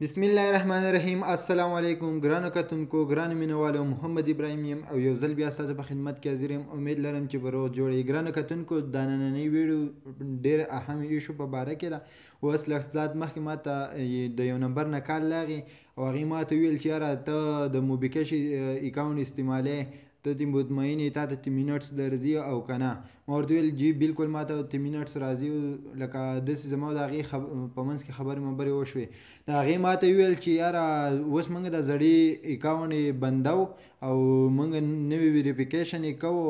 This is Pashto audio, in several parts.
بسم الله الرحمن الرحیم. السلام علیکم ګرانو کتونکو، ګرانو مینوالو، محمد ابراهیم یم او یو ځل بیا ستاسو په خدمت کې حاضر یم. امید لرم چې به روغ جوړ یې. ګرانو کتونکو، دا نننۍ ویډیو ډېر اهم ایشو په باره کې ده. اوس لږ ساعت مخکې ما ته د یو نمبر نه کال راغی او هغې ما ته وویل چې یاره ته د موبیکش اکاونټ استعمالوې، ته دې مطمئن یې تا ته ته منټس درځي او که نه؟ ما ورته ویل جی بالکل ما ته ته منټس راځي. لکه داسې زما د هغې په منځ کې خبرې مبرې وشوې. د هغې ما ته ویل چې یاره اوس موږ د زړې اکاونټ یې بندو او موږ نوی ویریفیکیشن یې کوو.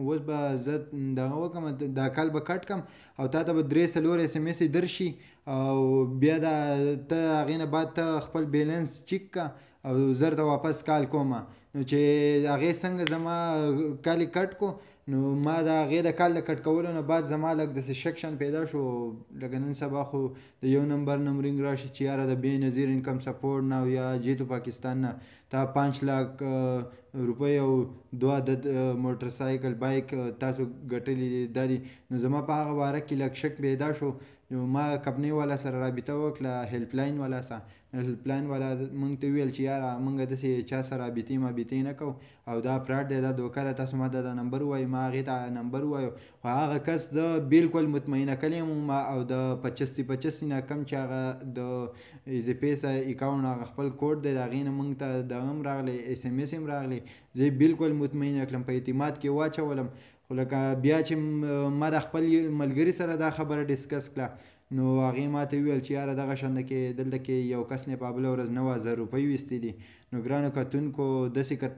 اوس به زه دغه وکړم، دا کال به کټ کړم او تا ته به 3-4 اس ام اس درشي او بیا ته هغې نه بعد ته خپل بیلنس چیک کړه او زه درته واپس کال کومه. نو چې هغې څنګه زما کال یې کټ کو، نو ما د هغې د کال د کټ کولو نه بعد زما لږ داسې شک شان پیدا شو. لکه نن سبا خو د یو نمبر نه رینګ راشي چې یاره د بې نظیر انکم سپورټ نه او یا جیتو پاکستان نه تا 5 لاک روپۍ او 2 عدد موټر سایکل بایک تاسو ګټلي دي دا دي. نو زما په هغه باره کې لږ شک پیدا شو. نو ما کمپنۍ والا سره رابطه وکړه، هیلپ لاین والا سره. هیلپ لاین والا موږ ته ویل چې یاره موږ داسې چا سره رابطې نه کوو او دا فراډ دی، دا دوکه ده، تاسو ما ته دا نمبر ووایئ. ما هغې ته نمبر ووایو، خو هغه کس زه بالکل مطمئنه کړی یم او د 85 نه کم چې هغه د ایزي پیسه اکاونټ هغه خپل کوډ دی، د هغې نه موږ ته دغه هم راغلی، اس ام اس هم راغلی. زه یې بالکل مطمئنه کړم، په اعتماد کې واچولم. خو لکه بیا چې ما د خپل ملګري سره دا خبره ډسکس کړه، نو هغې ما ته وویل چې یاره دغه شانده کې دلته کې یو کس نه په بله ورځ 9000 روپۍ ویستې دي. نو ګرانو کتونکو، داسې که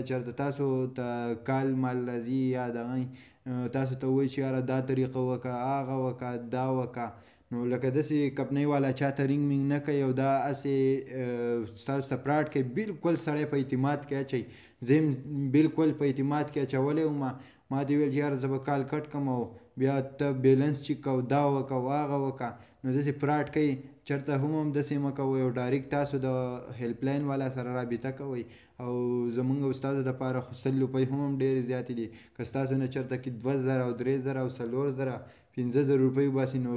چېرته تاسو ته کال مال راځي یا دغه تاسو ته وایي چې یاره دا طریقه وکړه، هغه وکړه، دا وکړه، نو لکه داسې کمپنۍ والا چاته رینګ مینګ نه کوي او دا هسې ستاسو ته فراډ کوي. بالکل سړی په اعتماد کې اچوي. زه هم بالکل په اعتماد کې اچولی وم. ما دې ویل چې یاره زه به کال کټ کړم او بیا ته بیلنس چیک کوه، دا وکړه هغه وکړه. نو داسې فراډ کوي. چېرته هم داسې مه کوئ او ډایرکټ تاسو د هیلپ لاین والا سره رابطه کوئ. او زمونږ او ستاسو دپاره خو 100 روپۍ هم ډېرې زیاتې دي. که ستاسو نه چېرته کې 2000 او 3000 او 4000 5000 روپۍ وباسي، نو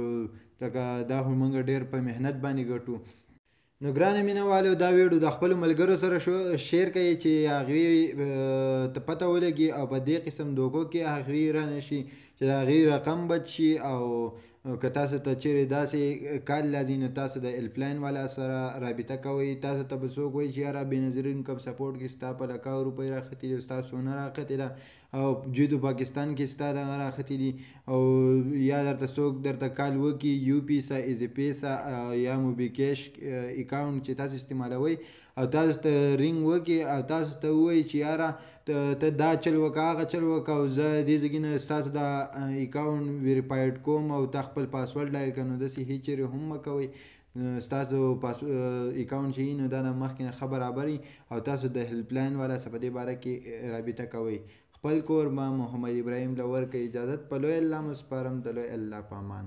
لکه دا خو موږ ډېر په محنت باندې ګټو. نو ګرانو مینهوالو، دا ویډیو د خپلو ملګرو سره شیر کړئ چې هغوی ته پته ولګي او په دې قسم دوکو کې هغوی رانشي چې د هغوی رقم بچ شي. او که تاسو ته چیرې داسې کال راځي، نو تاسو د هیلپ لاین والا سره رابطه کوئ. تاسو ته به څوک وایي چې یاره بېنظیر انکم سپورټ کې ستا په لکاو روپۍ راختې دي او ستا سونه راختې ده او جیتو پاکستان کې ستا دغه راختې دي، او یا درته څوک درته کال وکړي یو پیسه، ایزي پیسه یا موبیکش اکاونټ چې تاسو استعمالوئ او تاسو ته رینګ وکړي او تاسو ته ووایي چې یاره ته دا چل وکړه، هغه چل وکړه او زه دې ځای نه ستاسو دا اکاونټ ویریفاید کوم او تا خپل پاسورډ ډایل کړه، نو داسې هېڅ چیرې هم مه کوئ. ستاسو اکاونټ چې وي نو دا د مخکې نه ښه برابر وي او تاسو د هیلپ لاین والا سره په دې باره کې رابطه کوئ. خپل کور ما محمد ابراهیم له ورکړئ اجازت. په لوی الله مو سپارم، د لوی الله په امان.